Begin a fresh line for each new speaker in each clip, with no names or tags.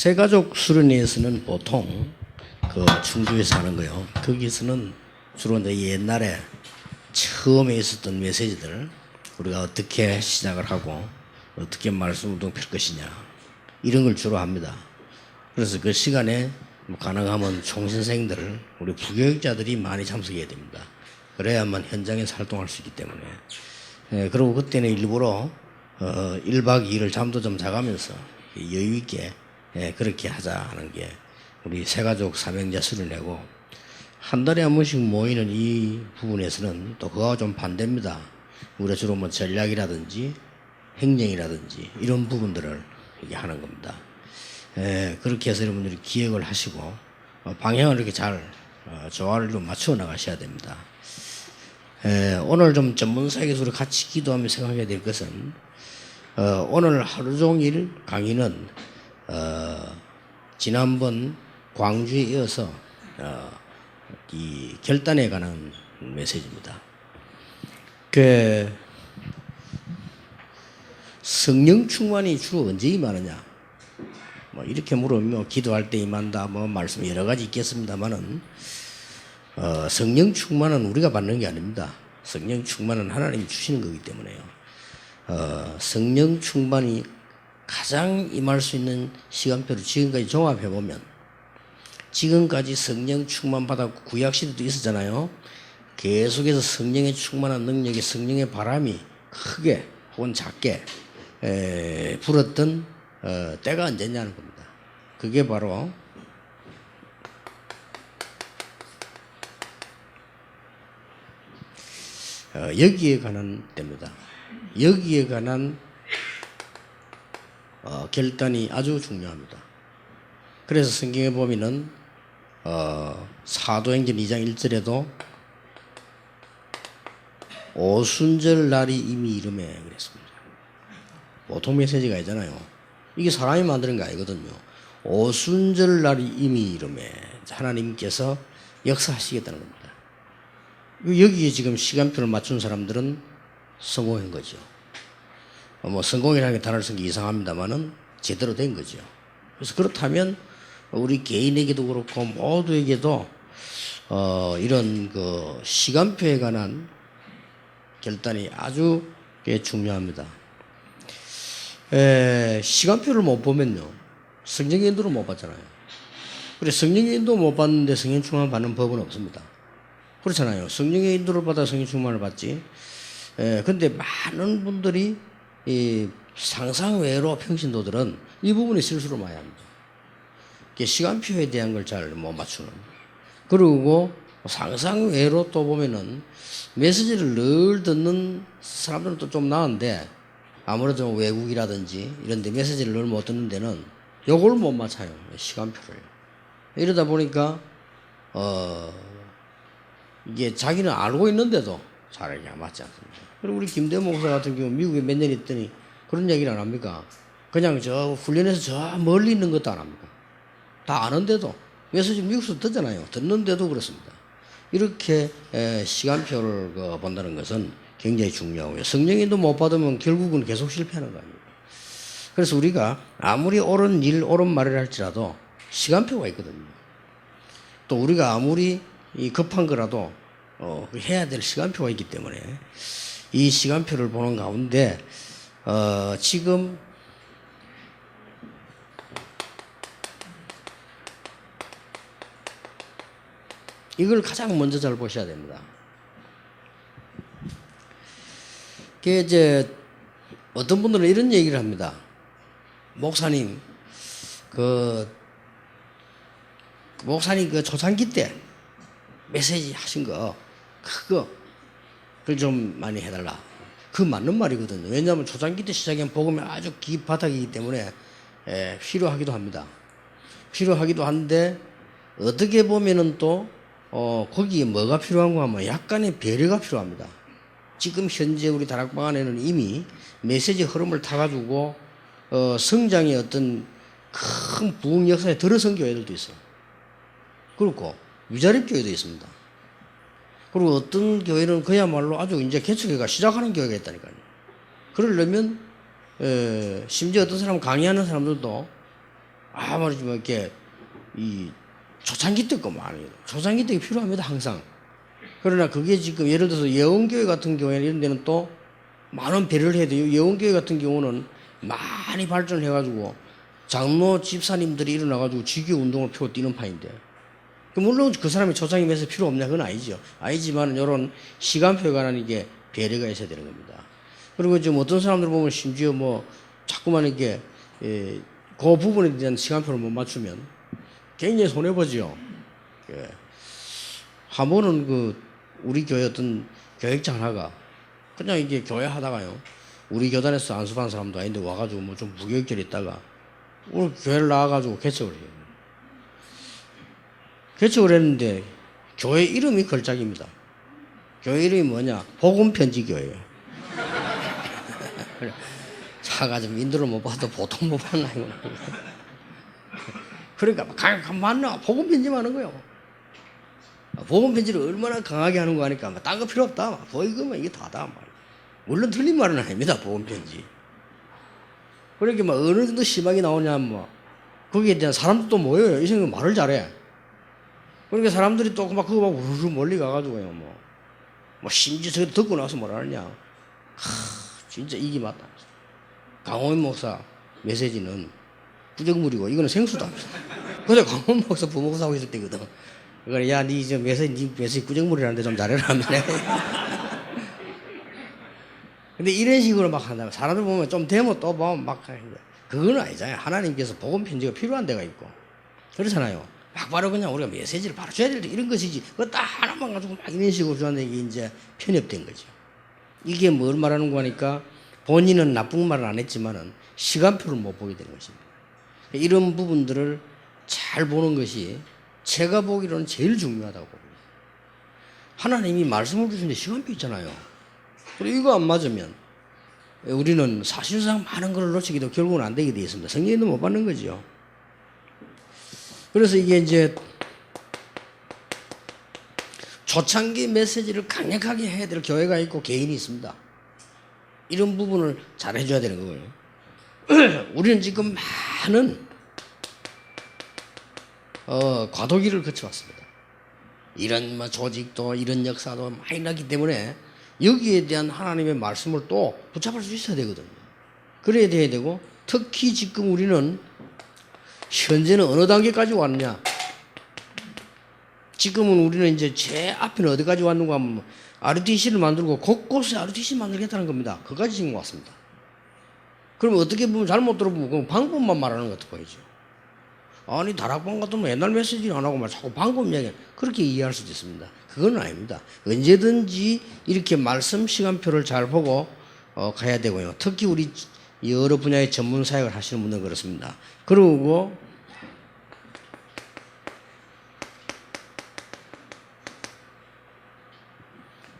새가족 수련회에서는 보통 그 충주에서 하는 거요. 거기서는 주로 이제 옛날에 처음에 있었던 메시지들 우리가 어떻게 시작을 하고 어떻게 말씀 운동 펼 것이냐 이런 걸 주로 합니다. 그래서 그 시간에 가능하면 총신생들을 우리 부교육자들이 많이 참석해야 됩니다. 그래야만 현장에서 활동할 수 있기 때문에. 그리고 그때는 일부러 1박 2일을 잠도 좀 자가면서 여유 있게 그렇게 하자 하는 게 우리 새가족 사명자 수련회고, 한 달에 한 번씩 모이는 이 부분에서는 또 그거와 좀 반대입니다. 우리가 주로 뭐 전략이라든지 행정이라든지 이런 부분들을 이렇게 하는 겁니다. 그렇게 해서 여러분들이 기억을 하시고 방향을 이렇게 잘 조화를 좀 맞춰 나가셔야 됩니다. 오늘 좀 전문사에게서 우리 같이 기도하며 생각해야 될 것은, 오늘 하루 종일 강의는 지난번 광주에 이어서 이 결단에 관한 메시지입니다. 성령 충만이 주로 언제 임하느냐? 뭐 이렇게 물으면 기도할 때 임한다, 뭐 말씀 여러 가지 있겠습니다만은 성령 충만은 우리가 받는 게 아닙니다. 성령 충만은 하나님이 주시는 거기 때문에요. 성령 충만이 가장 임할 수 있는 시간표를 지금까지 종합해 보면, 지금까지 성령 충만 받았고 구약 시대도 있었잖아요. 계속해서 성령의 충만한 능력이, 성령의 바람이 크게 혹은 작게 불었던 때가 언제냐는 겁니다. 그게 바로 여기에 관한 때입니다. 여기에 관한 결단이 아주 중요합니다. 그래서 성경에 보면은 사도행전 2장 1절에도 오순절 날이 이미 이름에 그랬습니다. 보통 메시지가 아니잖아요. 이게 사람이 만드는 게 아니거든요. 오순절 날이 이미 이름에 하나님께서 역사하시겠다는 겁니다. 여기에 지금 시간표를 맞춘 사람들은 성공한 거죠. 뭐 성공이라는 게 단어를 쓴 게 이상합니다만은 제대로 된 거죠. 그래서 그렇다면 우리 개인에게도 그렇고 모두에게도 이런 그 시간표에 관한 결단이 아주 중요합니다. 시간표를 못 보면요, 성령의 인도를 못 받잖아요. 그래, 성령의 인도 못 받는데 성령 충만 받는 법은 없습니다. 그렇잖아요. 성령의 인도를 받아 성령 충만을 받지. 근데 많은 분들이 이 상상 외로 평신도들은 이 부분에 실수를 많이 합니다. 시간표에 대한 걸 잘 못 맞추는. 그리고 상상 외로 또 보면은 메시지를 늘 듣는 사람들은 또 좀 나은데, 아무래도 외국이라든지 이런 데 메시지를 늘 못 듣는 데는 요걸 못 맞춰요. 시간표를. 이러다 보니까 이게 자기는 알고 있는데도 잘 이게 맞지 않습니다. 그리고 우리 김대원 목사 같은 경우 미국에 몇 년 있더니 그런 얘기를 안 합니까? 그냥 저 훈련해서 저 멀리 있는 것도 안 합니까? 다 아는데도, 메시지 미국에서 듣잖아요. 듣는데도 그렇습니다. 이렇게 시간표를 본다는 것은 굉장히 중요하고요. 성령인도 못 받으면 결국은 계속 실패하는 거 아닙니까? 그래서 우리가 아무리 옳은 일, 옳은 말을 할지라도 시간표가 있거든요. 또 우리가 아무리 급한 거라도 해야 될 시간표가 있기 때문에 이 시간표를 보는 가운데 지금 이걸 가장 먼저 잘 보셔야 됩니다. 그게 이제 어떤 분들은 이런 얘기를 합니다. 목사님, 목사님 그 초창기 때 메시지 하신 거 그걸 좀 많이 해달라. 그 맞는 말이거든요. 왜냐하면 초창기 때 시작한 복음이 아주 깊바닥이기 때문에 필요하기도 합니다. 필요하기도 한데, 어떻게 보면은 또 거기에 뭐가 필요한가 하면 약간의 배려가 필요합니다. 지금 현재 우리 다락방 안에는 이미 메시지 흐름을 타가지고 성장의 어떤 큰 부흥 역사에 들어선 교회들도 있어요. 그렇고 위자립 교회도 있습니다. 그리고 어떤 교회는 그야말로 아주 이제 개척회가 시작하는 교회가 있다니까요. 그러려면 심지어 어떤 사람 강의하는 사람들도 말이지 뭐 이렇게 이 초창기 때 거 많아요. 초창기 때 필요합니다 항상. 그러나 그게 지금 예를 들어서 예원교회 같은 경우에는 이런 데는 또 많은 배려를 해야 돼요. 예원교회 같은 경우는 많이 발전을 해가지고 장로 집사님들이 일어나가지고 지교 운동을 펴고 뛰는 판인데, 물론 그 사람이 초창기 매서 필요 없냐 그건 아니죠. 아니지만 이런 시간표에 관한 이게 배려가 있어야 되는 겁니다. 그리고 지금 어떤 사람들 보면 심지어 뭐 자꾸만 이게 그 부분에 대한 시간표를 못 맞추면 굉장히 손해보죠. 예. 한 번은 그 우리 교회 어떤 교육자 하나가 그냥 이게 교회 하다가요, 우리 교단에서 안수받은 사람도 아닌데 와가지고 뭐 좀 무교육결 있다가 오늘 교회를 나와가지고 개척을 해요. 개척을 했는데 교회 이름이 걸작입니다. 교회 이름이 뭐냐? 복음편지교회예요. 차가지고 인도를 못 봐도 보통 못 봤나 이거. 그러니까 강 맞나? 복음편지만 하는 거예요. 복음편지를 얼마나 강하게 하는 거 하니까 딴 거 필요 없다. 보이면 이게 다다. 물론 틀린 말은 아닙니다. 복음편지. 그러니까 막 어느 정도 심하게 나오냐 뭐 거기에 대한 사람들도 모여요. 이 생각 말을 잘해. 그러니까 사람들이 또 막 그거 막 우르르 멀리 가가지고요 뭐 심지어 저기 듣고 나서 뭐라 하냐, 진짜 이게 맞다. 강호인 목사 메시지는 부정물이고 이거는 생수다. 근데 강호인 목사 부목사 하고 있을 때거든. 그래, 야, 니 메시지 부정물이라는데 좀 잘해라 하면. 근데 이런 식으로 막 한다면 사람들 보면 좀 되면 또 보면 막 하는데 그건 아니잖아요. 하나님께서 복음 편지가 필요한 데가 있고 그렇잖아요. 막 바로 그냥 우리가 메시지를 바로 줘야 될 때 이런 것이지. 그거 딱 하나만 가지고 막 이런 식으로 주는데 이게 이제 편협된 거죠. 이게 뭘 말하는 거니까 본인은 나쁜 말을 안 했지만은 시간표를 못 보게 되는 것입니다. 이런 부분들을 잘 보는 것이 제가 보기로는 제일 중요하다고 봅니다. 하나님이 말씀을 주시는데 시간표 있잖아요. 그리고 이거 안 맞으면 우리는 사실상 많은 걸 놓치기도 결국은 안 되게 되어 있습니다. 성경에도 못 받는 거죠. 그래서 이게 이제 초창기 메시지를 강력하게 해야 될 교회가 있고 개인이 있습니다. 이런 부분을 잘 해줘야 되는 거예요. 우리는 지금 많은 과도기를 거쳐왔습니다. 이런 뭐 조직도 이런 역사도 많이 났기 때문에 여기에 대한 하나님의 말씀을 또 붙잡을 수 있어야 되거든요. 그래야 돼야 되고, 특히 지금 우리는 현재는 어느 단계까지 왔냐? 지금은 우리는 이제 제 앞에는 어디까지 왔는가 하면 RTC를 만들고 곳곳에 RTC 만들겠다는 겁니다. 그까지 지금 왔습니다. 그럼 어떻게 보면 잘못 들어보면 그 방법만 말하는 것 같아 보이죠. 아니 다락방 같으면 옛날 메시지를 안 하고 막 자꾸 방법 이야기 그렇게 이해할 수도 있습니다. 그건 아닙니다. 언제든지 이렇게 말씀 시간표를 잘 보고 가야 되고요. 특히 우리 여러 분야의 전문 사역을 하시는 분들은 그렇습니다. 그리고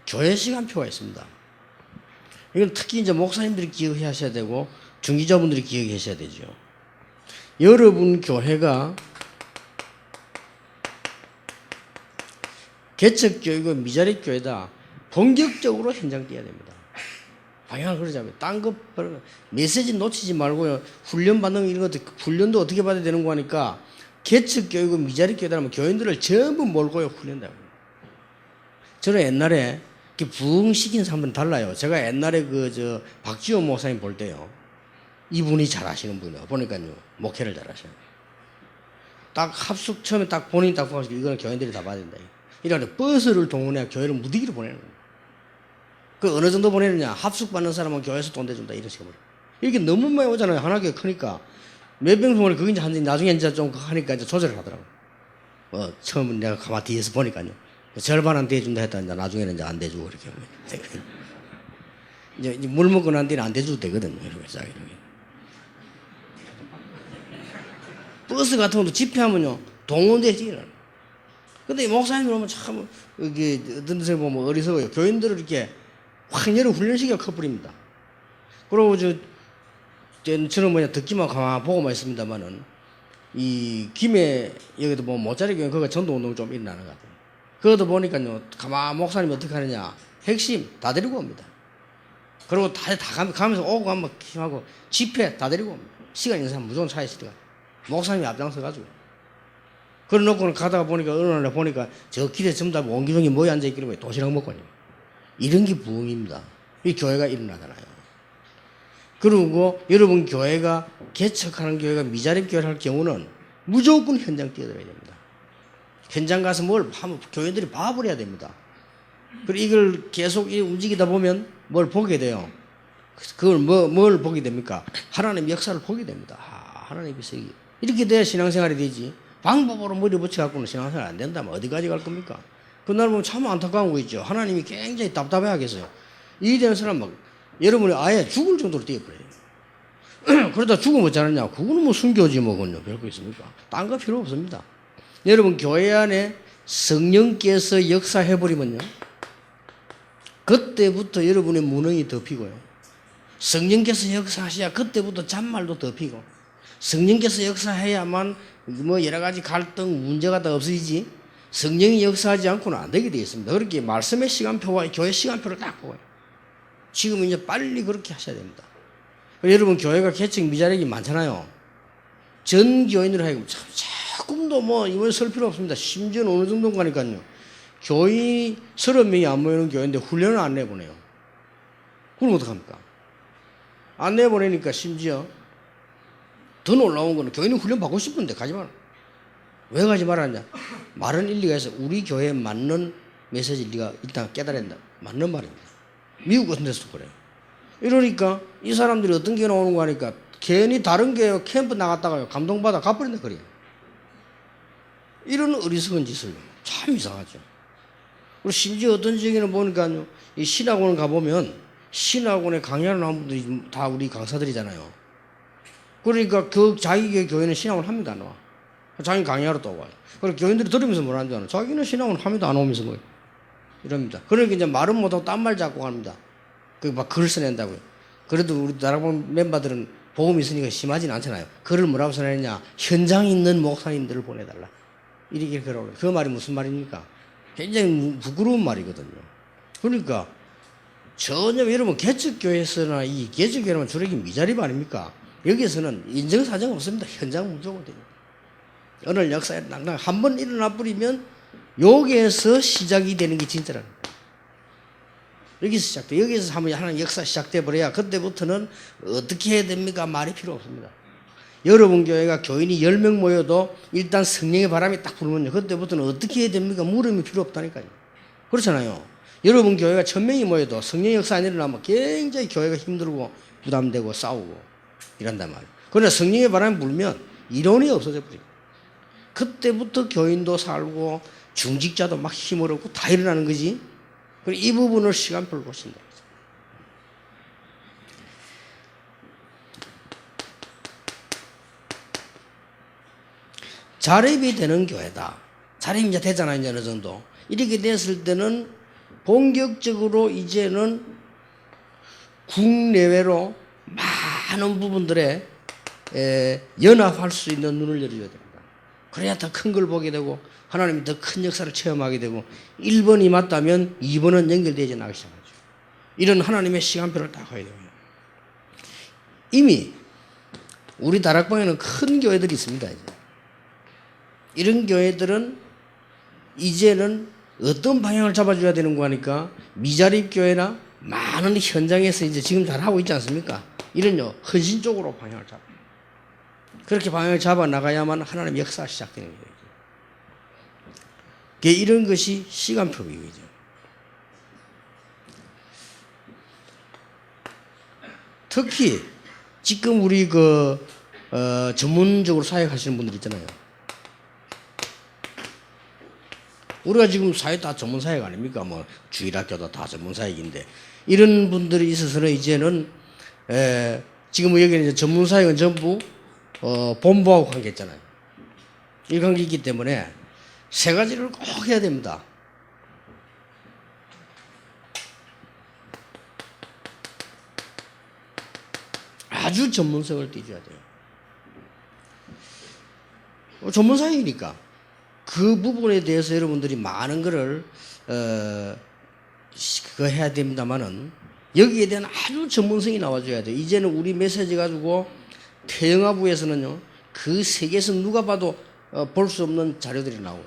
교회 시간표가 있습니다. 이건 특히 이제 목사님들이 기억하셔야 되고 중기자분들이 기억하셔야 되죠. 여러분 교회가 개척교회고 미자립교회다. 본격적으로 현장 뛰어야 됩니다. 방향을 그러자면 딴 거 메시지 놓치지 말고요. 훈련 받는 이런 것도 훈련도 어떻게 받아야 되는 거 하니까 개척교회고 미자립교회라면 교인들을 전부 몰고요 훈련다. 저는 옛날에 부흥시킨 사람들은 달라요. 제가 옛날에 박지호 목사님 볼 때요. 이분이 잘 하시는 분이에요. 보니까요. 목회를 잘 하셔요. 딱 합숙 처음에 딱 본인이 딱 보고 이거는 교인들이 다 받아야 된다. 이러는데 버스를 동원해 교회를 무더기로 보내는 거예요. 그 어느 정도 보내느냐. 합숙 받는 사람은 교회에서 돈 대준다. 이런 식으로. 이렇게 너무 많이 오잖아요. 하나가 크니까. 몇 병송을 그게 이제 하는데 나중에 이제 좀 하니까 이제 조절을 하더라고요. 처음은 내가 가만 뒤에서 보니까요. 절반은 대준다 했다는데 나중에는 이제 안 대주고 이렇게. 이제 물 먹고 난 뒤는 안 대줘도 되거든요. 이렇게 싹 이렇게. 버스 같은 것도 집회하면요. 동원되지. 근데 목사님들 오면 참, 이게 어떤 데서 보면 어리석어요. 교인들을 이렇게 확연히 훈련시켜 커버립니다. 그리고 저는 듣기만 가만 보고만 있습니다만은, 이 김해, 여기도 뭐 모짜리 교회, 거기가 전도운동 좀 일어나는 것 같아요. 그것도 보니까요, 가만 목사님이 어떻게 하느냐. 핵심 다 데리고 옵니다. 그리고 다 가면서 오고 가면 하고 집회 다 데리고 옵니다. 시간 있는 사람 무조건 차에 실어가. 목사님이 앞장서가지고. 그래 놓고는 가다가 보니까 어느 날 보니까 저 길에 전부 다 옹기종이 모여 앉아있길래 도시락 먹고 있는 이런 게 부흥입니다. 이 교회가 일어나잖아요. 그리고 여러분 교회가 개척하는 교회가 미자립 교회를 할 경우는 무조건 현장 뛰어들어야 됩니다. 현장 가서 뭘 하면 교회들이 밥을 해야 됩니다. 그리고 이걸 계속 움직이다 보면 뭘 보게 돼요. 그걸 뭘 보게 됩니까? 하나님의 역사를 보게 됩니다. 하나님의 역사. 이렇게 돼야 신앙생활이 되지. 방법으로 머리 붙여갖고는 신앙생활 안 된다면 어디까지 갈 겁니까? 그날 보면 참 안타까운 거 있죠. 하나님이 굉장히 답답해 하겠어요. 이 되는 사람 막 여러분이 아예 죽을 정도로 뛰어버려요. 그러다 죽으면 어쩌느냐? 그거는 뭐 순교지 뭐군요. 별거 있습니까? 딴 거 필요 없습니다. 여러분 교회 안에 성령께서 역사해버리면요. 그때부터 여러분의 무능이 덮이고요. 성령께서 역사하셔야 그때부터 잔말도 덮이고 성령께서 역사해야만 뭐 여러 가지 갈등 문제가 다 없어지지 성령이 역사하지 않고는 안 되게 되어 있습니다. 그렇게 말씀의 시간표와 교회 시간표를 딱 보고요. 지금 이제 빨리 그렇게 하셔야 됩니다. 여러분 교회가 개척 미자력이 많잖아요. 전 교인으로 하여금 조금도 뭐 이번 설 필요 없습니다. 심지어는 어느 정도인가 하니까요. 교인 30명이 안 모이는 교회인데 훈련을 안 내보내요. 그럼 어떡합니까? 안 내보내니까 심지어 더 놀라운 거는 교인은 훈련 받고 싶은데 가지 마라. 왜 가지 말았냐? 말은 일리가 있어. 우리 교회에 맞는 메시지를 네가 일단 깨달아야 된다. 맞는 말입니다. 미국 같은 데서도 그래요. 이러니까 이 사람들이 어떤 게 나오는 거 하니까 괜히 다른 교회 캠프 나갔다가 감동받아 가버린다 그래요. 이런 어리석은 짓을 참 이상하죠. 그리고 심지어 어떤 지역에는 보니까요. 이 신학원을 가보면 신학원에 강의하는 분들이 다 우리 강사들이잖아요. 그러니까 그 자기 교회는 신학원 한 명도 안 와. 자기 강의하러 또 와요. 그리고 교인들이 들으면서 뭐라는 줄 아나? 자기는 신학원 한 명도 안 오면서 뭐 이럽니다. 그러니까 이제 말은 못하고 딴 말 잡고 갑니다. 그 막 글 써낸다고요. 그래도 우리 다락방 멤버들은 복음이 있으니까 심하지는 않잖아요. 글을 뭐라고 써내냐? 현장에 있는 목사님들을 보내달라. 이렇게 글을 그 말이 무슨 말입니까? 굉장히 부끄러운 말이거든요. 그러니까 전혀 여러분 개척교회에서나 이 개척교회는 주력이 미자립 아닙니까? 여기에서는 인정사정 없습니다. 현장 무조건 됩니다. 오늘 역사에 한번 일어나 버리면 여기에서 시작이 되는 게 진짜라는 거예요. 여기서 시작돼. 여기서 하면 하나님 역사 시작돼 버려야 그때부터는 어떻게 해야 됩니까? 말이 필요 없습니다. 여러분 교회가 교인이 10명 모여도 일단 성령의 바람이 딱 불면요. 그때부터는 어떻게 해야 됩니까? 물음이 필요 없다니까요. 그렇잖아요. 여러분 교회가 1000명이 모여도 성령의 역사 안 일어나면 굉장히 교회가 힘들고 부담되고 싸우고 이런단 말이에요. 그러나 성령의 바람이 불면 이론이 없어져 버려요. 그때부터 교인도 살고 중직자도 막 힘을 얻고 다 일어나는 거지. 그리고 이 부분을 시간표를 보신다. 자립이 되는 교회다. 자립이 이제 되잖아요, 이제 어느 정도. 이렇게 됐을 때는 본격적으로 이제는 국내외로 많은 부분들에 연합할 수 있는 눈을 열어줘야 됩니다. 그래야 더 큰 걸 보게 되고 하나님이 더 큰 역사를 체험하게 되고 1번이 맞다면 2번은 연결되지 나기 시작하죠. 이런 하나님의 시간표를 딱 해야 됩니다. 이미 우리 다락방에는 큰 교회들이 있습니다. 이제. 이런 교회들은 이제는 어떤 방향을 잡아줘야 되는 거 하니까 미자립 교회나 많은 현장에서 이제 지금 잘하고 있지 않습니까? 이런요 헌신 쪽으로 방향을 잡아. 그렇게 방향을 잡아 나가야만 하나님의 역사가 시작되는 거예요. 이런 것이 시간표이죠. 특히 지금 우리 전문적으로 사역하시는 분들 있잖아요. 우리가 지금 사역 다 전문 사역 아닙니까? 뭐 주일학교도 다 전문 사역인데 이런 분들이 있어서는 이제는 지금 여기는 이제 전문 사역은 전부 본부하고 관계있잖아요. 이 관계 있기 때문에 세 가지를 꼭 해야 됩니다. 아주 전문성을 띄줘야 돼요. 전문 사역이니까 그 부분에 대해서 여러분들이 많은 거를 그거 해야 됩니다만은 여기에 대한 아주 전문성이 나와줘야 돼요. 이제는 우리 메시지 가지고 태영아부에서는요 그 세계에서 누가 봐도 볼 수 없는 자료들이 나오고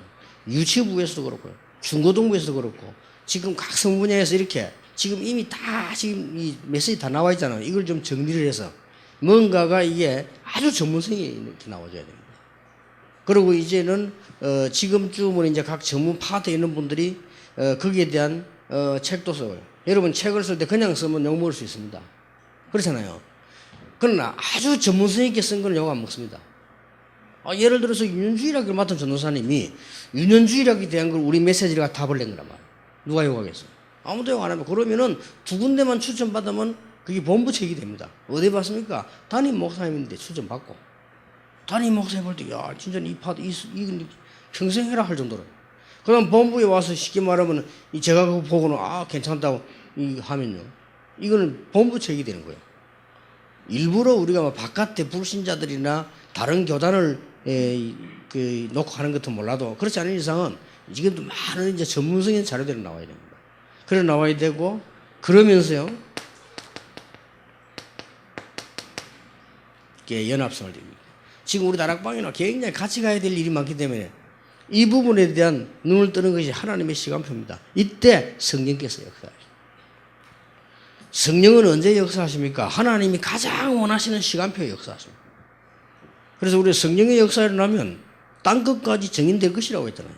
유치부에서도 그렇고요. 중고등부에서도 그렇고 지금 각 성분 분야에서 이렇게 지금 이미 다 지금 이 메시지 다 나와 있잖아요. 이걸 좀 정리를 해서 뭔가가 이게 아주 전문성이 이렇게 나와줘야 됩니다. 그리고 이제는 지금쯤은 이제 각 전문 파트에 있는 분들이 거기에 대한 책도 써요. 여러분 책을 쓸 때 그냥 쓰면 욕 먹을 수 있습니다. 그렇잖아요. 그러나 아주 전문성 있게 쓴 건 욕 안 먹습니다. 예를 들어서 유년주의학을 맡은 전도사님이 유년주의학에 대한 걸 우리 메시지가 답을 낸 거란 말이에요. 누가 욕하겠어? 아무도 욕 안 하면 그러면은 두 군데만 추천받으면 그게 본부책이 됩니다. 어디 봤습니까? 담임 목사님인데 추천받고 담임 목사님 볼 때 야 진짜 이 파트 이건 평생 해라 할 정도로 그럼 본부에 와서 쉽게 말하면 제가 그거 보고는 괜찮다고 하면요 이거는 본부책이 되는 거예요. 일부러 우리가 뭐 바깥에 불신자들이나 다른 교단을 놓고 하는 것도 몰라도 그렇지 않은 이상은 지금도 많은 이제 전문성인 자료들이 나와야 됩니다. 그래 나와야 되고 그러면서요 이게 연합성을 됩니다. 지금 우리 다락방에는 굉장히 같이 가야 될 일이 많기 때문에 이 부분에 대한 눈을 뜨는 것이 하나님의 시간표입니다. 이때 성령께서 역사하십니다. 성령은 언제 역사하십니까? 하나님이 가장 원하시는 시간표에 역사하십니다. 그래서 우리 성령의 역사가 일어나면 땅끝까지 정인될 것이라고 했잖아요.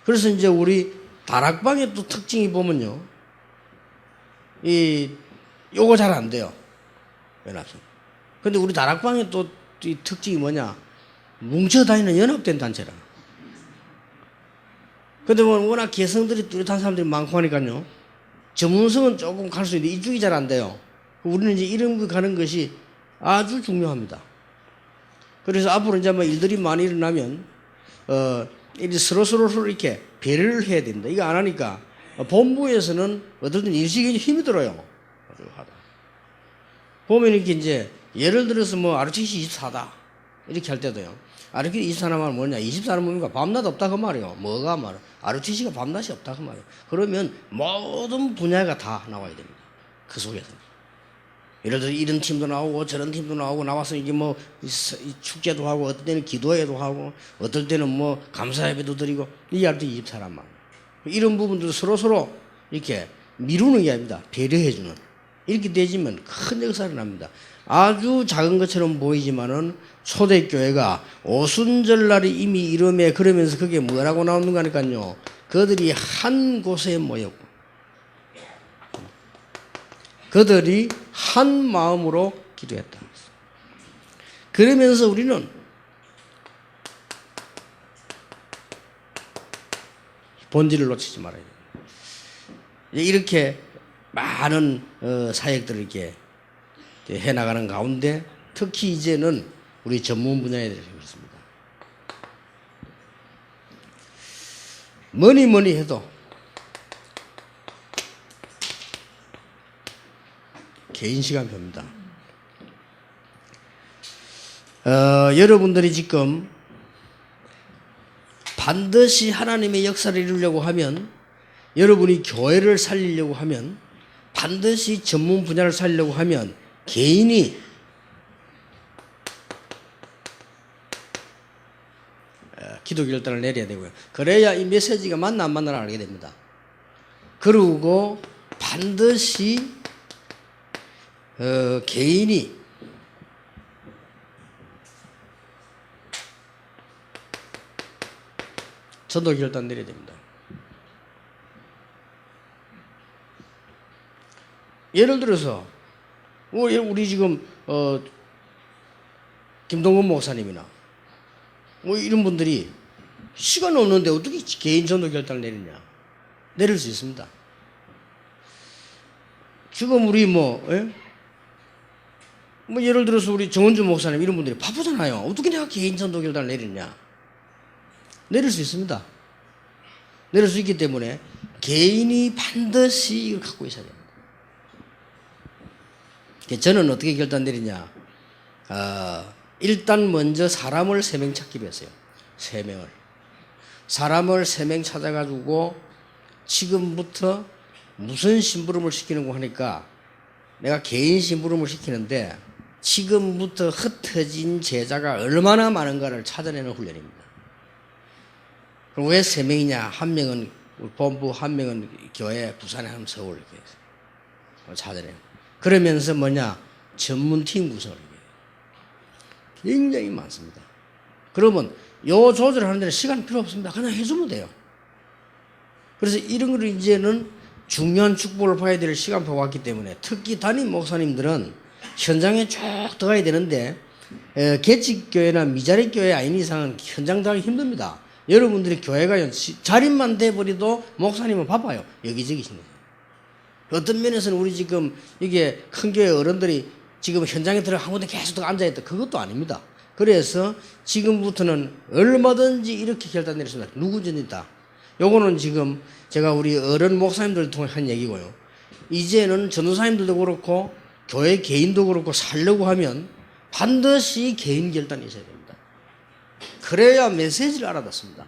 그래서 이제 우리 다락방의 또 특징이 보면요. 요거 잘 안 돼요. 연합성. 근데 우리 다락방의 또 이 특징이 뭐냐? 뭉쳐다니는 연합된 단체라. 근데 뭐 워낙 개성들이 뚜렷한 사람들이 많고 하니까요. 전문성은 조금 갈 수 있는데 이쪽이 잘 안 돼요. 우리는 이제 이런 거 가는 것이 아주 중요합니다. 그래서 앞으로 이제 뭐 일들이 많이 일어나면, 이제 서로 이렇게 배려를 해야 된다. 이거 안 하니까 본부에서는 어떨 땐 일시적인 힘이 들어요. 보면 이렇게 이제 예를 들어서 뭐 RTC 24다. 이렇게 할 때도요. RTC 24는 뭐냐? 24는 뭡니까? 밤낮 없다 그 말이에요. 뭐가 말이에요? RTC가 밤낮이 없다 그 말이에요. 그러면 모든 분야가 다 나와야 됩니다. 그 속에서. 예를 들어 이런 팀도 나오고 저런 팀도 나오고 나와서 이게 뭐 축제도 하고 어떨 때는 기도회도 하고 어떨 때는 뭐 감사 예배도 드리고 이게 RTC 24란 말이에요. 이런 부분들도 서로 이렇게 미루는 게 아닙니다. 배려해주는. 이렇게 되지면 큰 역사가 납니다. 아주 작은 것처럼 보이지만은 초대교회가 오순절날이 이미 이름에 그러면서 그게 뭐라고 나오는 거니까요. 그들이 한 곳에 모였고 그들이 한 마음으로 기도했다. 그러면서 우리는 본질을 놓치지 말아야 돼요. 이렇게 많은 사역들을 이렇게 해나가는 가운데 특히 이제는 우리 전문 분야에 대해서 그렇습니다. 뭐니 해도 개인 시간표입니다. 여러분들이 지금 반드시 하나님의 역사를 이루려고 하면 여러분이 교회를 살리려고 하면 반드시 전문 분야를 살리려고 하면 개인이 기도 결단을 내려야 되고요. 그래야 이 메시지가 맞나 안 맞나를 알게 됩니다. 그리고 반드시 개인이 전도 결단 내려야 됩니다. 예를 들어서 우리 지금 김동건 목사님이나 뭐 이런 분들이 시간 없는데 어떻게 개인 전도 결단을 내리냐? 내릴 수 있습니다. 지금 우리 예를 들어서 우리 정원주 목사님 이런 분들이 바쁘잖아요. 어떻게 내가 개인 전도 결단을 내리냐? 내릴 수 있습니다. 내릴 수 있기 때문에 개인이 반드시 이걸 갖고 있어야 됩니다. 저는 어떻게 결단 내리냐? 일단 먼저 사람을 3명 찾기로 했어요. 3명을. 사람을 3명 찾아가지고 지금부터 무슨 심부름을 시키는 거 하니까 내가 개인 심부름을 시키는데 지금부터 흩어진 제자가 얼마나 많은가를 찾아내는 훈련입니다. 그럼 왜 3명이냐? 한 명은 본부, 한 명은 교회, 부산에 한 명 서울 이렇게 찾아내요. 그러면서 뭐냐? 전문팀 구성을 해요. 굉장히 많습니다. 그러면 요 조절을 하는 데는 시간 필요 없습니다. 그냥 해주면 돼요. 그래서 이런 걸 이제는 중요한 축복을 봐야 될 시간표가 왔기 때문에 특히 담임 목사님들은 현장에 쭉 들어가야 되는데 개척교회나 미자립교회 아닌 이상은 현장 들어가기 힘듭니다. 여러분들이 교회가 자립만 돼버려도 목사님은 바빠요. 여기저기 있는 거예요. 어떤 면에서는 우리 지금 이게 큰 교회 어른들이 지금 현장에 들어가 한 군데 계속 앉아있다. 그것도 아닙니다. 그래서 지금부터는 얼마든지 이렇게 결단 내렸습니다. 누구든지다. 요거는 지금 제가 우리 어른 목사님들을 통해 한 얘기고요. 이제는 전도사님들도 그렇고 교회 개인도 그렇고 살려고 하면 반드시 개인 결단이 있어야 됩니다. 그래야 메시지를 알아듣습니다.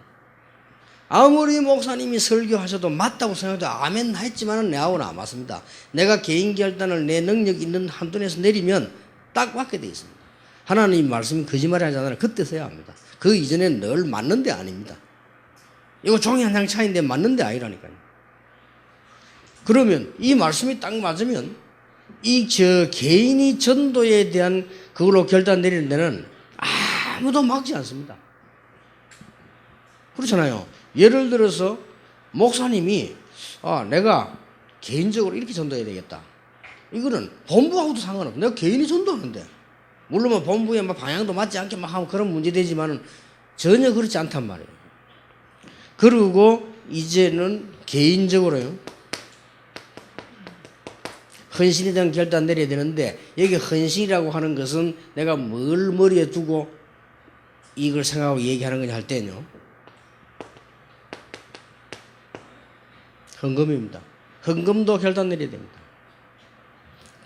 아무리 목사님이 설교하셔도 맞다고 생각해도 아멘 했지만은 내하고는 안 맞습니다. 내가 개인 결단을 내 능력 있는 한돈에서 내리면 딱 맞게 돼 있습니다. 하나님 말씀이 거짓말이 하잖아요. 그때서야 합니다. 그 이전엔 늘 맞는 데 아닙니다. 이거 종이 한 장 차이인데 맞는 데 아니라니까요. 그러면 이 말씀이 딱 맞으면 개인이 전도에 대한 그걸로 결단 내리는 데는 아무도 막지 않습니다. 그렇잖아요. 예를 들어서 목사님이 내가 개인적으로 이렇게 전도해야 되겠다. 이거는 본부하고도 상관없어. 내가 개인이 전도하는데 물론 본부의 방향도 맞지 않게 막 하면 그런 문제 되지만은 전혀 그렇지 않단 말이에요. 그리고 이제는 개인적으로요. 헌신에 대한 결단 내려야 되는데 여기 헌신이라고 하는 것은 내가 뭘 머리에 두고 이걸 생각하고 얘기하는 거냐 할 때는요. 헌금입니다. 헌금도 결단 내려야 됩니다.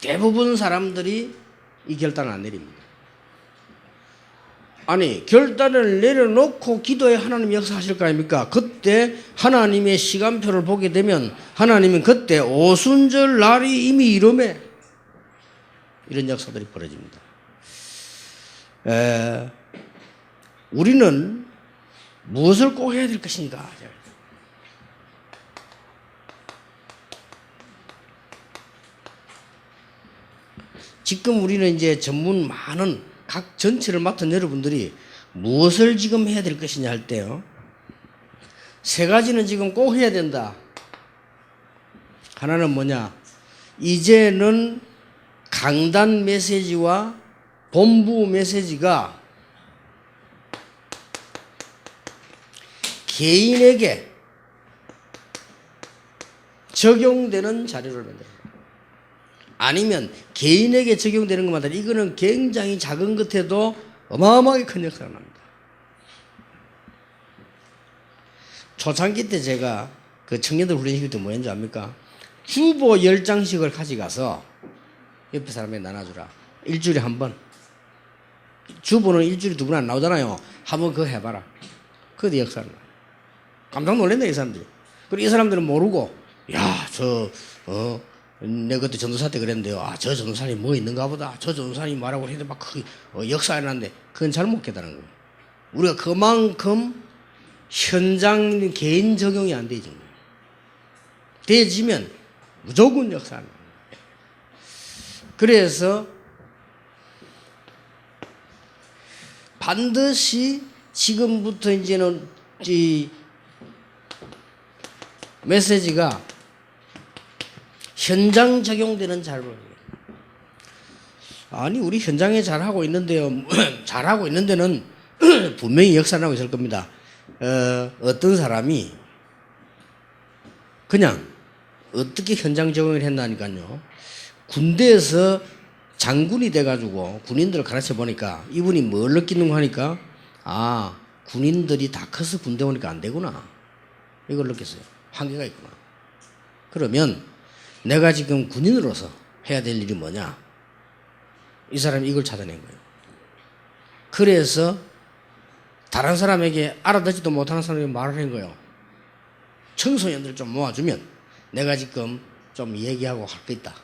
대부분 사람들이 이 결단을 안 내립니다. 아니 결단을 내려놓고 기도에 하나님 역사하실 거 아닙니까? 그때 하나님의 시간표를 보게 되면 하나님은 그때 오순절 날이 이미 이름에 이런 역사들이 벌어집니다. 우리는 무엇을 꼭 해야 될 것인가? 지금 우리는 이제 전문 많은 각 전체를 맡은 여러분들이 무엇을 지금 해야 될 것이냐 할 때요. 3가지는 지금 꼭 해야 된다. 하나는 뭐냐? 이제는 강단 메시지와 본부 메시지가 개인에게 적용되는 자료를 만들어요. 아니면 개인에게 적용되는 것마다 이거는 굉장히 작은 것에도 어마어마하게 큰 역사가 납니다. 초창기 때 제가 그 청년들 훈련시킬 때 뭐였는지 압니까? 주보 10장씩을 가져가서 옆에 사람에게 나눠주라. 일주일에 한 번. 주보는 일주일에 2번 안 나오잖아요. 한번 그거 해봐라. 그게 역사를 나요. 깜짝 놀랐네, 이 사람들이. 그리고 이 사람들은 모르고, 야, 내가 그때 전도사 때 그랬는데요. 저 전도사님 뭐 있는가 보다. 저 전도사님 말하고 했는데 막 역사에 났는데 그건 잘못 깨달은 거예요. 우리가 그만큼 현장 개인 적용이 안 되죠. 되어지면 무조건 역사는. 그래서 반드시 지금부터 이제는 이 메시지가 현장 적용되는 자료예요. 아니 우리 현장에 잘하고 있는데요. 잘하고 있는 데는 분명히 역사나고 있을 겁니다. 어떤 사람이 그냥 어떻게 현장 적용을 했나니까요. 군대에서 장군이 돼가지고 군인들을 가르쳐 보니까 이분이 뭘 느끼는가 하니까 군인들이 다 커서 군대 오니까 안 되구나. 이걸 느꼈어요. 한계가 있구나. 그러면 내가 지금 군인으로서 해야 될 일이 뭐냐? 이 사람이 이걸 찾아낸 거예요. 그래서 다른 사람에게 알아듣지도 못하는 사람에게 말을 한 거예요. 청소년들 좀 모아주면 내가 지금 좀 얘기하고 할 거 있다.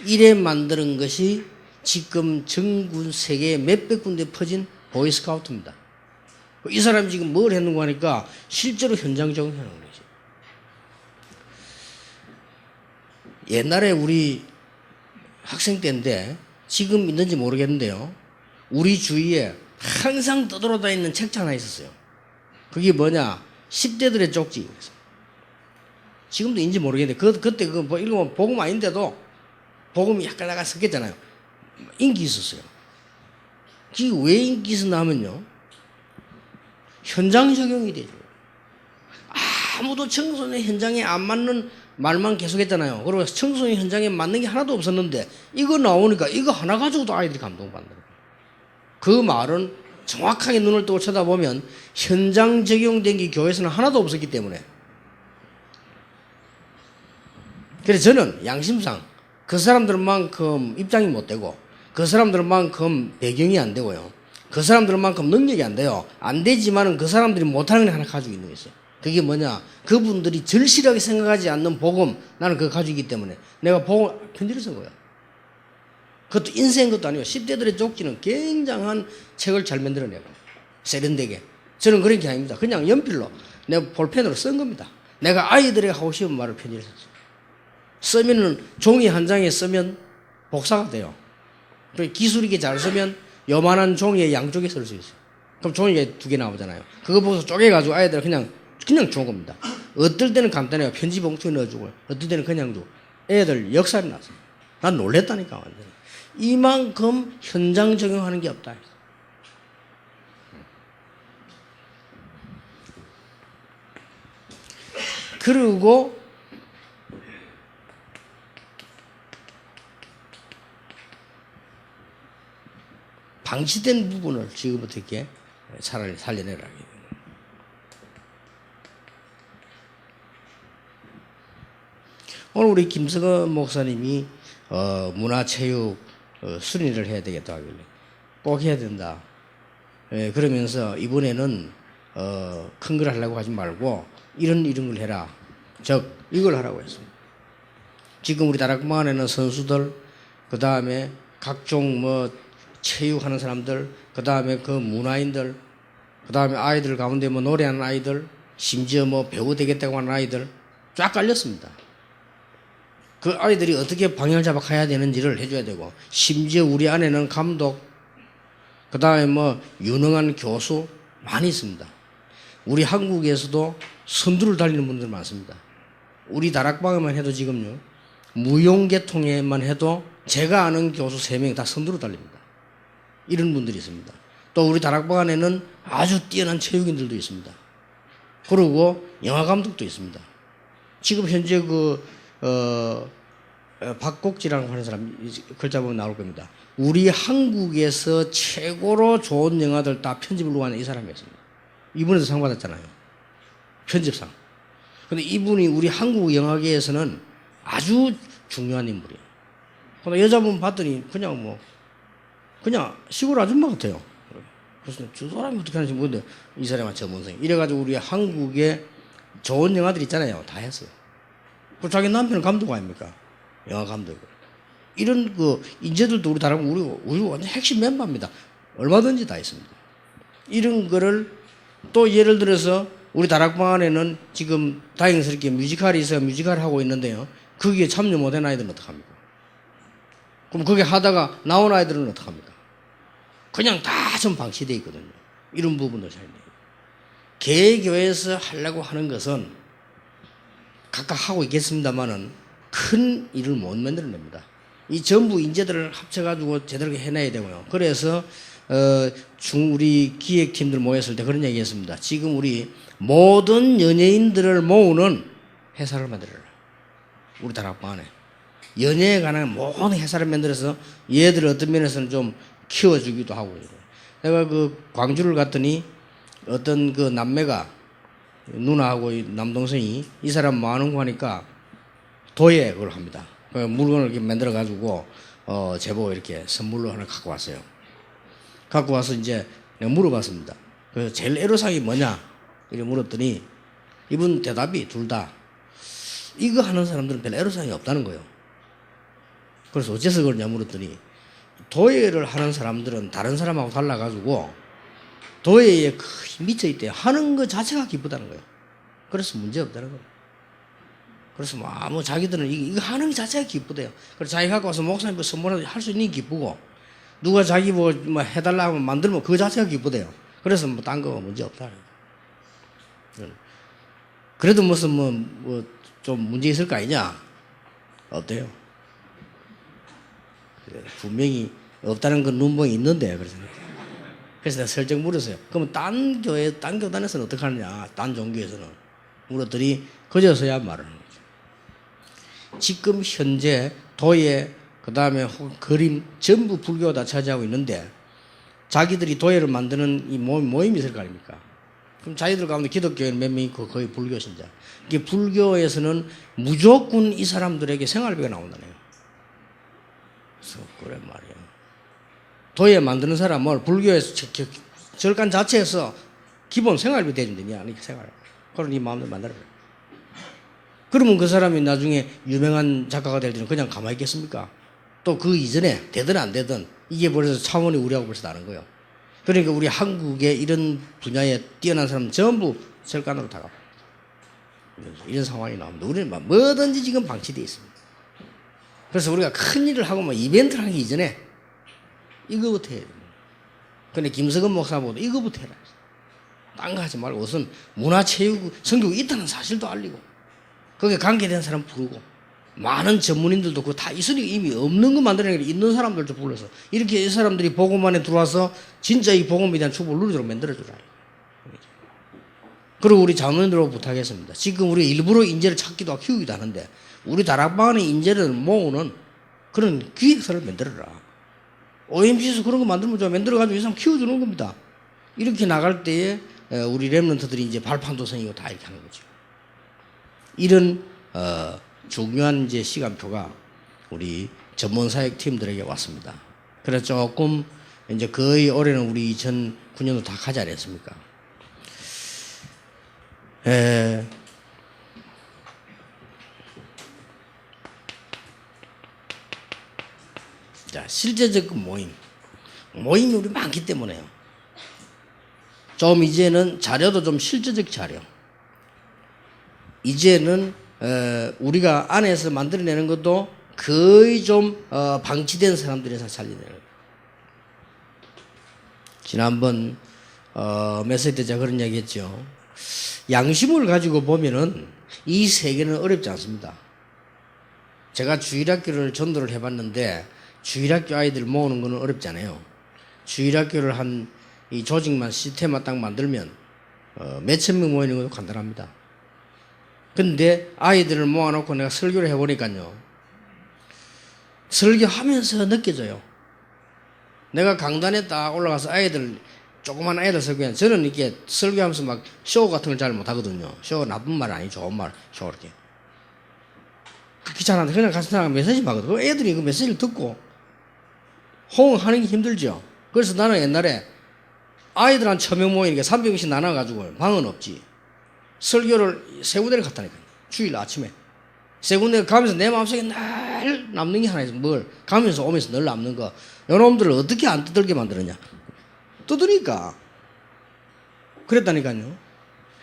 이래 만드는 것이 지금 전군 세계에 몇백 군데 퍼진 보이스카우트입니다. 이 사람이 지금 뭘 했는가 하니까 실제로 현장 적용하는 거지. 옛날에 우리 학생 때인데 지금 있는지 모르겠는데요. 우리 주위에 항상 떠돌아다니는 책자 하나 있었어요. 그게 뭐냐? 10대들의 쪽지. 지금도 있는지 모르겠는데 그때 그거 뭐 읽으면 복음 아닌데도 복음이 약간 나가 섞였잖아요. 인기 있었어요. 그게 왜 인기 있었나 하면요. 현장 적용이 되죠. 아무도 청소년 현장에 안 맞는 말만 계속했잖아요. 그리고 청소년 현장에 맞는 게 하나도 없었는데 이거 나오니까 이거 하나 가지고도 아이들이 감동받는 거예요. 그 말은 정확하게 눈을 뜨고 쳐다보면 현장 적용된 게 교회에서는 하나도 없었기 때문에. 그래서 저는 양심상 그 사람들만큼 입장이 못 되고 그 사람들만큼 배경이 안 되고요. 그 사람들만큼 능력이 안 돼요. 안 되지만은 그 사람들이 못하는 게 하나 가지고 있는 게 있어요. 그게 뭐냐? 그분들이 절실하게 생각하지 않는 복음, 나는 그거 가지고 있기 때문에 내가 복음 편지를 쓴 거야. 그것도 인생 것도 아니고 10대들의 쪽지는 굉장한 책을 잘 만들어내고 세련되게. 저는 그런 게 아닙니다. 그냥 연필로 내가 볼펜으로 쓴 겁니다. 내가 아이들에게 하고 싶은 말을 편지를 썼어요. 쓰면은 종이 한 장에 쓰면 복사가 돼요. 기술 있게 잘 쓰면 요만한 종이에 양쪽에 쓸 수 있어요. 그럼 종이가 2개 나오잖아요. 그거 보고서 쪼개가지고 아이들 그냥 준 겁니다. 어떨 때는 간단해요. 편지 봉투에 넣어주고, 어떨 때는 그냥 줘. 애들 역살이 났어요. 난 놀랬다니까, 완전히. 이만큼 현장 적용하는 게 없다. 그리고 방치된 부분을 지금부터 이렇게 차라리 살려내라. 오늘 우리 김석원 목사님이 문화체육 순위를 해야 되겠다 하길래 꼭 해야 된다. 그러면서 이번에는 큰 걸 하려고 하지 말고 이런 걸 해라. 즉 이걸 하라고 했습니다. 지금 우리 다락방 안에는 선수들, 그 다음에 각종 뭐 체육하는 사람들, 그 다음에 그 문화인들, 그 다음에 아이들 가운데 뭐 노래하는 아이들, 심지어 뭐 배우 되겠다고 하는 아이들 쫙 깔렸습니다. 그 아이들이 어떻게 방향을 잡아 가야 되는지를 해줘야 되고, 심지어 우리 안에는 감독, 그 다음에 뭐 유능한 교수 많이 있습니다. 우리 한국에서도 선두를 달리는 분들 많습니다. 우리 다락방에만 해도 지금요, 무용계통에만 해도 제가 아는 교수 3명 다 선두로 달립니다. 이런 분들이 있습니다. 또 우리 다락방 안에는 아주 뛰어난 체육인들도 있습니다. 그리고 영화감독도 있습니다. 지금 현재 박곡지라고 하는 사람 글자 보면 나올 겁니다. 우리 한국에서 최고로 좋은 영화들 다 편집을 누가하는 이 사람이었습니다. 이분에도 상 받았잖아요. 편집상. 근데 이분이 우리 한국 영화계에서는 아주 중요한 인물이에요. 근데 여자분 봤더니 그냥 시골 아줌마 같아요. 그래서 저 사람이 어떻게 하는지 모르는데 이 사람은 전문성이. 이래가지고 우리 한국에 좋은 영화들 있잖아요. 다 했어요. 그 자기 남편은 감독 아닙니까? 영화 감독. 이런 인재들도 우리 다른 우리 완전 핵심 멤버입니다. 얼마든지 다 있습니다. 이런 거를 또 예를 들어서 우리 다락방 안에는 지금 다행스럽게 뮤지컬이 있어요. 뮤지컬 하고 있는데요. 거기에 참여 못한 아이들은 어떡합니까? 그럼 거기 하다가 나온 아이들은 어떡합니까? 그냥 다 좀 방치되어 있거든요. 이런 부분도 잘 돼요. 개교에서 하려고 하는 것은 각각 하고 있겠습니다만은 큰 일을 못 만들어냅니다. 이 전부 인재들을 합쳐가지고 제대로 해내야 되고요. 그래서 우리 기획팀들 모였을 때 그런 얘기 했습니다. 지금 우리 모든 연예인들을 모으는 회사를 만들어라. 우리 다락방 안에. 연예에 관한 모든 회사를 만들어서 얘들을 어떤 면에서는 좀 키워주기도 하고. 내가 광주를 갔더니 어떤 남매가 누나하고 남동생이 이 사람 뭐 하는 거 하니까 도예 그걸 합니다. 물건을 이렇게 만들어가지고 제보고 이렇게 선물로 하나 갖고 왔어요. 갖고 와서 이제 내가 물어봤습니다. 그래서 제일 애로사항이 뭐냐? 이렇게 물었더니 이분 대답이 둘 다 이거 하는 사람들은 별 애로사항이 없다는 거예요. 그래서 어째서 그러냐 물었더니 도예를 하는 사람들은 다른 사람하고 달라가지고 도예에 거의 미쳐있대요. 하는 것 자체가 기쁘다는 거예요. 그래서 문제 없다는 거예요. 그래서 뭐 자기들은 이거 하는 것 자체가 기쁘대요. 그래서 자기 갖고 와서 목사님 선물을 할 수 있는 게 기쁘고, 누가 자기 뭐 해달라고 하면 만들면 그 자체가 기쁘대요. 그래서 뭐 딴 거 문제 없다는 거예요. 그래도 무슨 좀 문제 있을 거 아니냐? 어때요? 분명히 없다는 건 눈뽕이 있는데, 그래서 내가 설정 물었어요. 그러면 딴 교단에서는 어떻게 하느냐? 딴 종교에서는. 물었더니 그저서야 말하는 거죠. 지금 현재 도예, 그 다음에 그림 전부 불교가 다 차지하고 있는데, 자기들이 도예를 만드는 이 모임이 있을 거 아닙니까? 그럼 자기들 가운데 기독교인 몇 명 있고 거의 불교 신자. 이게 불교에서는 무조건 이 사람들에게 생활비가 나온다네요. 그래서 그래 말이야. 도예 만드는 사람을 불교에서 절간 자체에서 기본 생활비 대준다냐, 생활. 그럼 네 마음대로 만들어. 그러면 그 사람이 나중에 유명한 작가가 될 때는 그냥 가만히 있겠습니까? 또 그 이전에 되든 안 되든 이게 벌써 차원이 우리하고 벌써 다른 거예요. 그러니까 우리 한국에 이런 분야에 뛰어난 사람은 전부 절간으로 다 가요. 이런 상황이 나옵니다. 우리는 뭐든지 지금 방치되어 있습니다. 그래서 우리가 큰 일을 하고 이벤트를 하기 이전에 이거부터 해야 됩니다. 근데 김석은 목사보다 이거부터 해라. 딴 거 하지 말고 우선 문화체육 성교육이 있다는 사실도 알리고, 거기에 관계된 사람 부르고, 많은 전문인들도 그거 다 있으니까 이미 없는 거 만들어내고 있는 사람들도 불러서 이렇게 이 사람들이 복음만에 들어와서 진짜 이 복음에 대한 축복을 누리도록 만들어주라. 그리고 우리 자문들하고 부탁했습니다. 지금 우리 일부러 인재를 찾기도 하고 키우기도 하는데, 우리 다락방 안에 인재를 모으는 그런 기획서를 만들어라. OMC에서 그런 거 만들면 좀 만들어가지고 이 사람 키워주는 겁니다. 이렇게 나갈 때에 우리 랩런트들이 이제 발판도 생기고 다 이렇게 하는 거죠. 이런 중요한 이제 시간표가 우리 전문사역 팀들에게 왔습니다. 그래서 조금 이제 거의 올해는 우리 2009년도 다 가지 않았습니까? 자, 실제적 모임이 우리 많기 때문에요. 좀 이제는 자료도 좀 실제적 자료. 이제는 우리가 안에서 만들어내는 것도 거의 좀 방치된 사람들에서 살려내는 거예요. 지난번 메시지 때 제가 그런 얘기 했죠. 양심을 가지고 보면은 이 세계는 어렵지 않습니다. 제가 주일학교를 전도를 해봤는데 주일학교 아이들 모으는 거는 어렵지 않아요. 주일학교를 한 이 조직만 시스템만 딱 만들면 몇천 명 모이는 것도 간단합니다. 근데 아이들을 모아놓고 내가 설교를 해보니까요, 설교하면서 느껴져요. 내가 강단에 딱 올라가서 조그만 아이들 설교하면, 저는 이렇게 설교하면서 막 쇼 같은 걸 잘 못하거든요. 쇼 나쁜 말 아니, 좋은 말, 쇼 이렇게. 귀찮아서 그냥 가서 나가 메시지만 하거든. 애들이 그 메시지를 듣고 호응하는 게 힘들죠. 그래서 나는 옛날에 아이들 한 1000명 모이니까 300명씩 나눠가지고, 방은 없지, 설교를 세 군데를 갔다니까요. 주일 아침에 세 군데 가면서 내 마음속에 늘 남는 게 하나 있어. 뭘? 가면서 오면서 늘 남는 거. 요놈들을 어떻게 안 뜯을게 만들었냐? 뜯으니까. 그랬다니까요.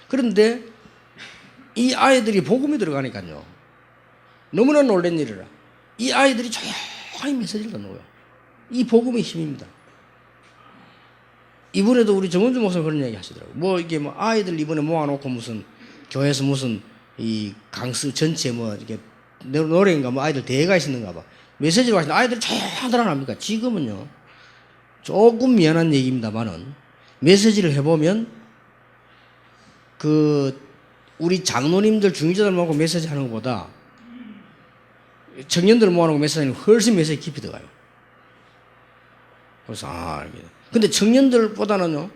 그런데 이 아이들이 복음이 들어가니까요, 너무나 놀란 일이라. 이 아이들이 조용히 메시지를 듣는 거예요. 이 복음의 힘입니다. 이번에도 우리 정은주 목사님 그런 얘기 하시더라고요. 이게 아이들 이번에 모아놓고 무슨 교회에서 무슨 이 강수 전체 이렇게 노래인가 아이들 대회가 있었는가 봐. 메시지를 하시는데 아이들이 조용히 합니까? 지금은요, 조금 미안한 얘기입니다만은 메시지를 해보면 우리 장로님들 중직자들 모아놓고 메시지 하는 것보다 청년들 모아놓고 메시지 하는 게 훨씬 메시지 깊이 들어가요. 그래서 근데 청년들보다는요,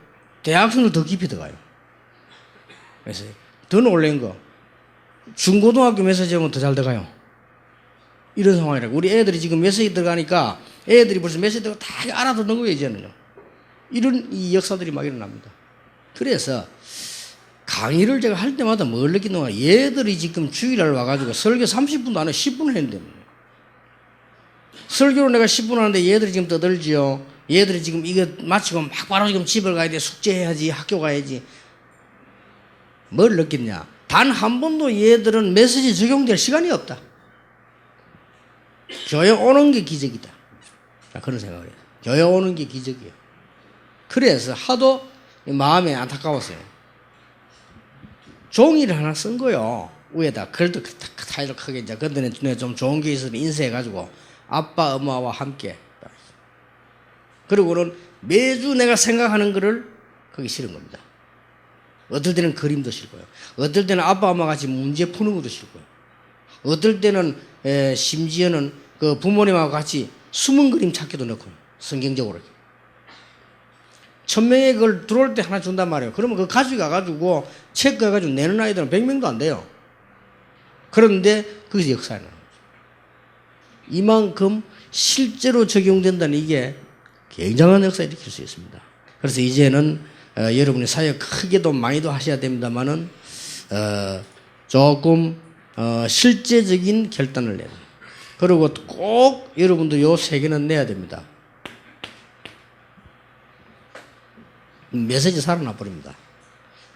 대학생들 더 깊이 들어가요. 그래서 더 놀란 거, 중고등학교 메시지 하면 더 잘 들어가요. 이런 상황이라고. 우리 애들이 지금 메시지 들어가니까 애들이 벌써 메시지 들어가 다 알아듣는 거예요, 이제는요. 이런 이 역사들이 막 일어납니다. 그래서 강의를 제가 할 때마다 뭘 느끼는, 얘들이 지금 주일날 와가지고 설교 30분도 안 해 10분 했는데 설교를 내가 10분 하는데 얘들이 지금 떠들지요. 얘들이 지금 이거 마치고 막 바로 지금 집을 가야 돼. 숙제해야지. 학교 가야지. 뭘 느꼈냐? 단 한 번도 얘들은 메시지 적용될 시간이 없다. 교회 오는 게 기적이다. 그런 생각을 해요. 교회 오는 게 기적이에요. 그래서 하도 마음에 안타까웠어요. 종이를 하나 쓴 거요. 위에다 글도 타이를 크게 이제 그때 눈에 좀 좋은 게 있으면 인쇄해가지고 아빠 엄마와 함께. 그리고는 매주 내가 생각하는 거를 거기 실은 겁니다. 어떨 때는 그림도 실고요. 어떨 때는 아빠 엄마 같이 문제 푸는 것도 실고요. 어떨 때는 심지어는 그 부모님하고 같이 숨은 그림 찾기도 넣고요. 성경적으로. 1000명의 그걸 들어올 때 하나 준단 말이에요. 그러면 그거 가져가가지고 체크해가지고 내는 아이들은 100명도 안 돼요. 그런데 거기서 역사에 나는 거죠. 이만큼 실제로 적용된다는 이게 굉장한 역사를 일으킬 수 있습니다. 그래서 이제는 여러분이 사역 크게도 많이도 하셔야 됩니다만은 조금 실제적인 결단을 내는. 그리고 꼭 여러분도 요 세 개는 내야 됩니다. 메시지 살아나 버립니다.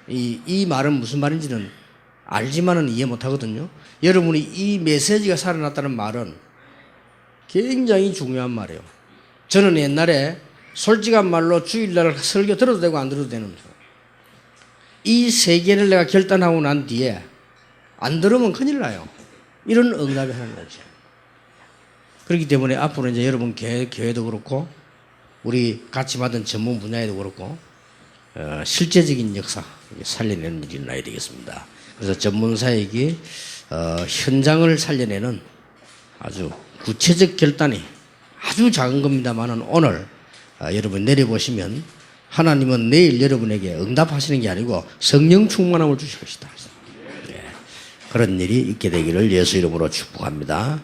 이 말은 무슨 말인지는 알지만은 이해 못 하거든요. 여러분이 이 메시지가 살아났다는 말은 굉장히 중요한 말이에요. 저는 옛날에 솔직한 말로 주일날 설교 들어도 되고 안 들어도 되는 이 세 개를 내가 결단하고 난 뒤에 안 들으면 큰일 나요. 이런 응답이 하는 거죠. 그렇기 때문에 앞으로 이제 여러분 교회도 그렇고 우리 같이 받은 전문 분야에도 그렇고 실제적인 역사 살려내는 일이 나야 되겠습니다. 그래서 전문 사역이 현장을 살려내는 아주 구체적 결단이 아주 작은 겁니다만은 오늘 여러분 내려보시면 하나님은 내일 여러분에게 응답하시는 게 아니고 성령 충만함을 주실 것이다. 네. 그런 일이 있게 되기를 예수 이름으로 축복합니다.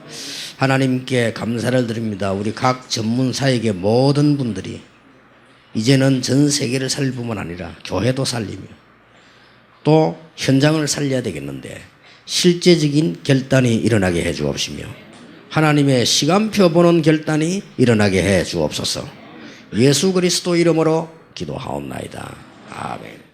하나님께 감사를 드립니다. 우리 각 전문 사역의 모든 분들이 이제는 전 세계를 살릴 뿐만 아니라 교회도 살리며 또 현장을 살려야 되겠는데 실제적인 결단이 일어나게 해 주옵시며 하나님의 시간표 보는 결단이 일어나게 해 주옵소서. 예수 그리스도 이름으로 기도하옵나이다. 아멘.